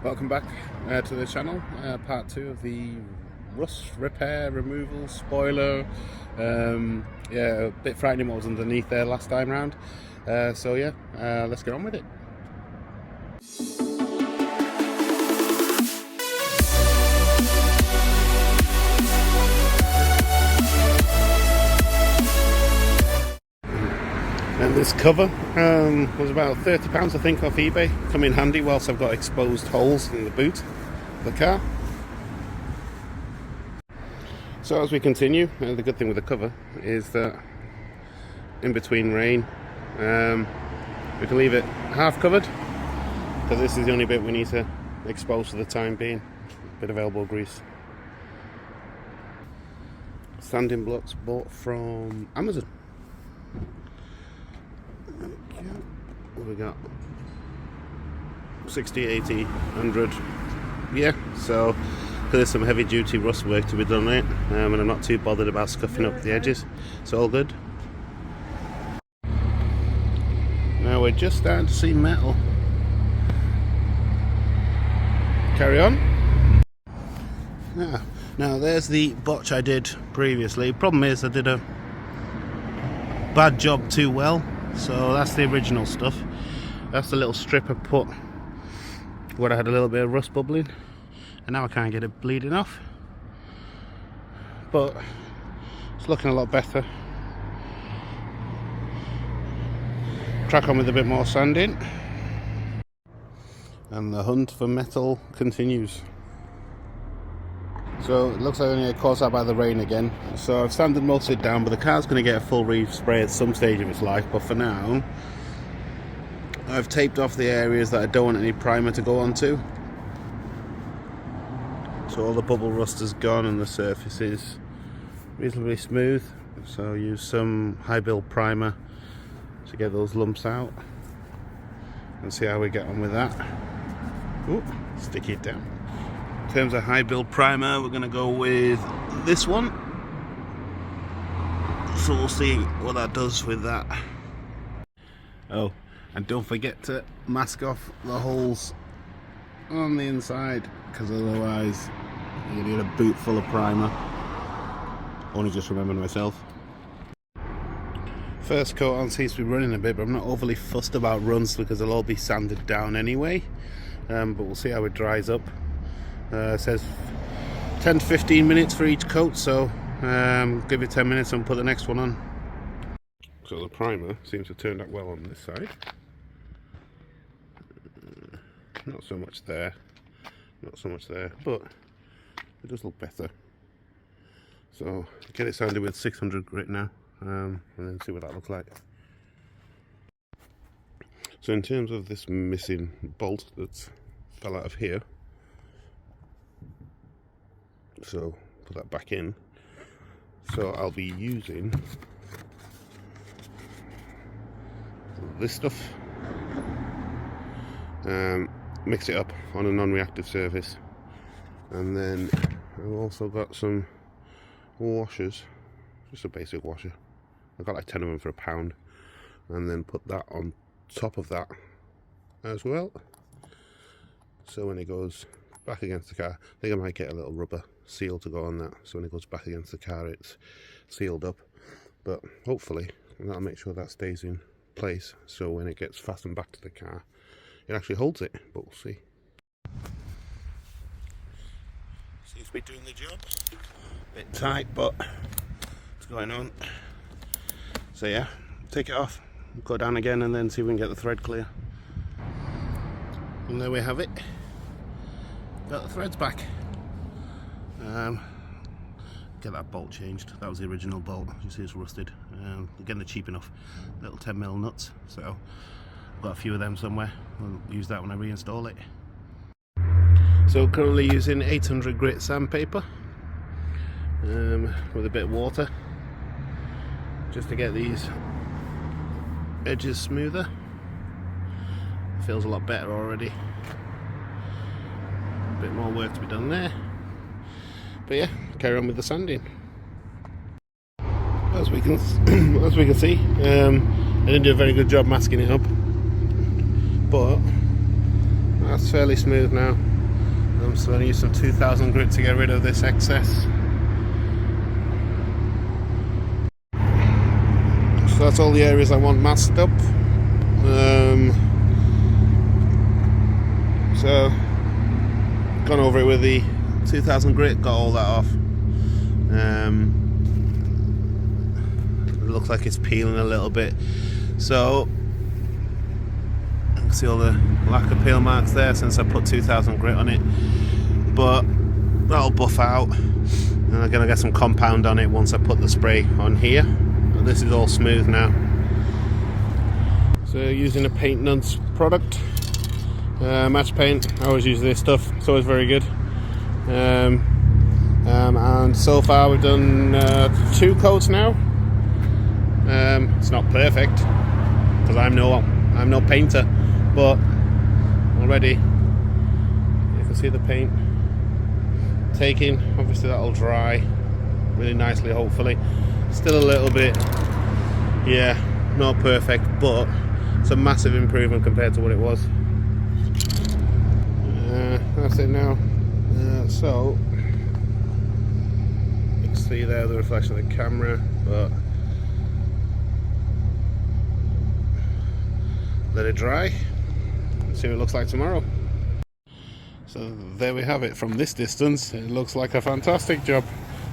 Welcome back to the channel, part 2 of the rust repair, removal, spoiler. Yeah, a bit frightening what was underneath there last time round. So yeah, let's get on with it. And this cover was about £30 I think off eBay. Come in handy whilst I've got exposed holes in the boot of the car. So as we continue, the good thing with the cover is that in between rain we can leave it half covered, because this is the only bit we need to expose for the time being. Bit of elbow grease. Sanding blocks bought from Amazon. What we got? 60, 80, 100. Yeah, so there's some heavy duty rust work to be done on it, and I'm not too bothered about scuffing up the edges. It's all good. Now we're just starting to see metal. Carry on. Now there's the botch I did previously. Problem is I did a bad job too well. So that's the original stuff. That's the little strip I put where I had a little bit of rust bubbling, and now I can't get it bleeding off. But it's looking a lot better. Crack on with a bit more sanding, and the hunt for metal continues. So it looks like I'm going to get caught out by the rain again. So I've sanded most of it down, but the car's going to get a full respray at some stage of its life. But for now, I've taped off the areas that I don't want any primer to go onto. So all the bubble rust is gone and the surface is reasonably smooth. So I'll use some high build primer to get those lumps out and see how we get on with that. Ooh, stick it down. In terms of high build primer, we're going to go with this one. So we'll see what that does with that. Oh, and don't forget to mask off the holes on the inside, because otherwise you're going to get a boot full of primer. Only just remembered myself. First coat on seems to be running a bit, but I'm not overly fussed about runs because they'll all be sanded down anyway. But we'll see how it dries up. It says 10 to 15 minutes for each coat, so give it 10 minutes and put the next one on. So the primer seems to have turned out well on this side. Not so much there, not so much there, but it does look better. So get it sanded with 600 grit now, and then see what that looks like. So in terms of this missing bolt that fell out of here, so put that back in. So I'll be using this stuff, mix it up on a non-reactive surface, and then I've also got some washers, just a basic washer. I got like 10 of them for £1, and then put that on top of that as well. So when it goes back against the car, I think I might get a little rubber seal to go on that, so when it goes back against the car it's sealed up. But hopefully that'll make sure that stays in place, so when it gets fastened back to the car it actually holds it. But we'll see. Seems to be doing the job. Bit tight, but what's going on? So yeah, take it off, go down again, and then see if we can get the thread clear. And there we have it. Got the threads back. Get that bolt changed. That was the original bolt. You see it's rusted. Again, they're cheap enough. Little 10mm nuts. So I've got a few of them somewhere. I'll use that when I reinstall it. So currently using 800 grit sandpaper with a bit of water, just to get these edges smoother. Feels a lot better already. Bit more work to be done there, but yeah, carry on with the sanding. As we can see, I didn't do a very good job masking it up, but that's fairly smooth now. I'm still going to use some 2000 grit to get rid of this excess. So that's all the areas I want masked up. So gone over it with the 2000 grit, got all that off. It looks like it's peeling a little bit, so you can see all the lack of peel marks there since I put 2000 grit on it, but that'll buff out, and I'm going to get some compound on it once I put the spray on here. And this is all smooth now. So using a Paint Nuts product, match paint. I always use this stuff, it's always very good. And so far we've done 2 coats now. It's not perfect because I'm no painter, but already you can see the paint taking. Obviously that'll dry really nicely, hopefully. Still a little bit, yeah, not perfect, but it's a massive improvement compared to what it was. That's it now. So you can see there the reflection of the camera, but let it dry and see what it looks like tomorrow. So there we have it. From this distance it looks like a fantastic job.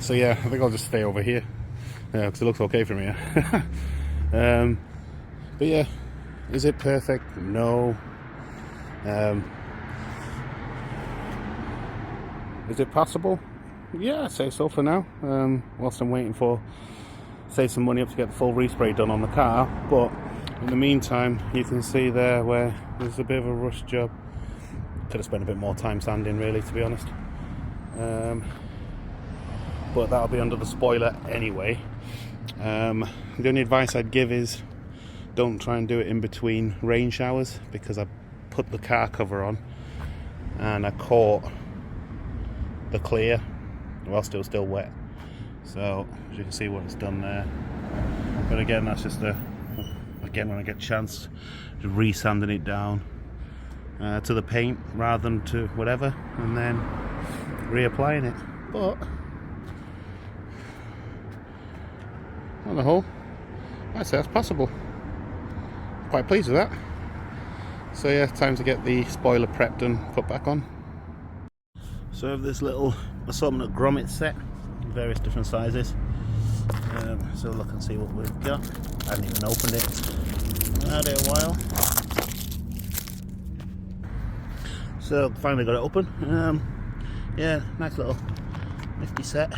So yeah, I think I'll just stay over here because it looks okay from here. But yeah, is it perfect? No. Is it passable? Yeah, I'd say so for now. Whilst I'm waiting for save some money up to get the full respray done on the car, but in the meantime you can see there where there's a bit of a rush job. Could have spent a bit more time sanding really, to be honest, but that'll be under the spoiler anyway. The only advice I'd give is don't try and do it in between rain showers, because I put the car cover on and I caught the clear whilst it was still wet, so as you can see what it's done there. But again, that's just again when I get a chance, just re-sanding it down to the paint rather than to whatever, and then reapplying it. But on the whole, I'd say that's possible. Quite pleased with that. So yeah, time to get the spoiler prepped and put back on. So I have this little assortment of grommet set, various different sizes. So look and see what we've got. I haven't even opened it. I had it a while. So finally got it open. Yeah, nice little nifty set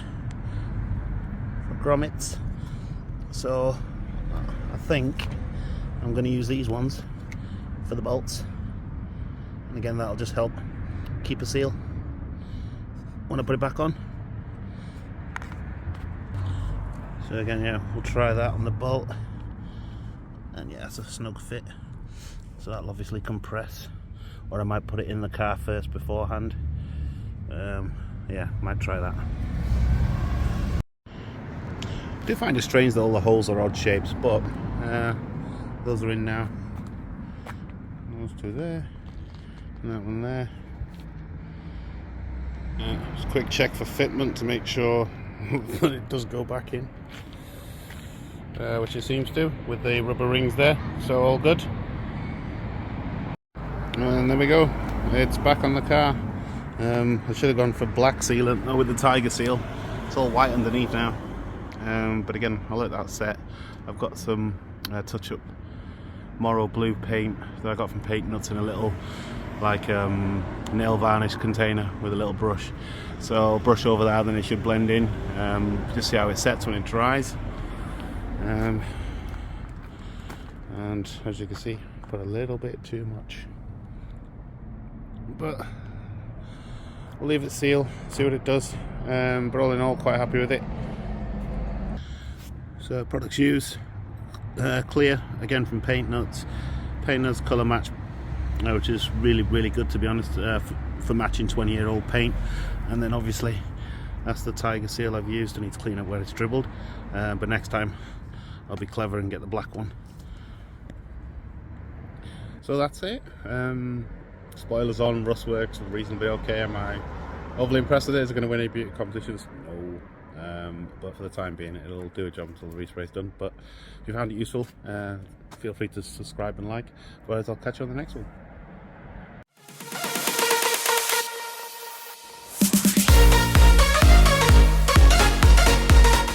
for grommets. So I think I'm going to use these ones for the bolts, and again that'll just help keep a seal when I put it back on. So again, yeah, we'll try that on the bolt, and yeah, it's a snug fit, so that'll obviously compress, or I might put it in the car first beforehand. Yeah, might try that. I do find it strange that all the holes are odd shapes, but those are in now. Those two there, and that one there. Just a quick check for fitment to make sure that it does go back in, which it seems to with the rubber rings there, so all good. And there we go, it's back on the car. I should have gone for black sealant with the Tiger seal. It's all white underneath now, but again, I'll let that set. I've got some touch-up Morrow blue paint that I got from Paint Nuts in a little like nail varnish container with a little brush, so I'll brush over that, then it should blend in. Just see how it sets when it dries, and as you can see, put a little bit too much, but we'll leave it seal, see what it does. But all in all, quite happy with it. So products used, clear again from Paint Nuts. Paint Nuts colour match, which is really good, to be honest, for matching 20-year-old paint. And then obviously that's the Tiger seal I've used. I need to clean up where it's dribbled, but next time I'll be clever and get the black one. So that's it. Spoilers on, rust works reasonably okay. Am I overly impressed with it? Is it going to win any beauty competitions? No. But for the time being, it'll do a job until the respray's done. But if you found it useful, feel free to subscribe and like. Otherwise, I'll catch you on the next one.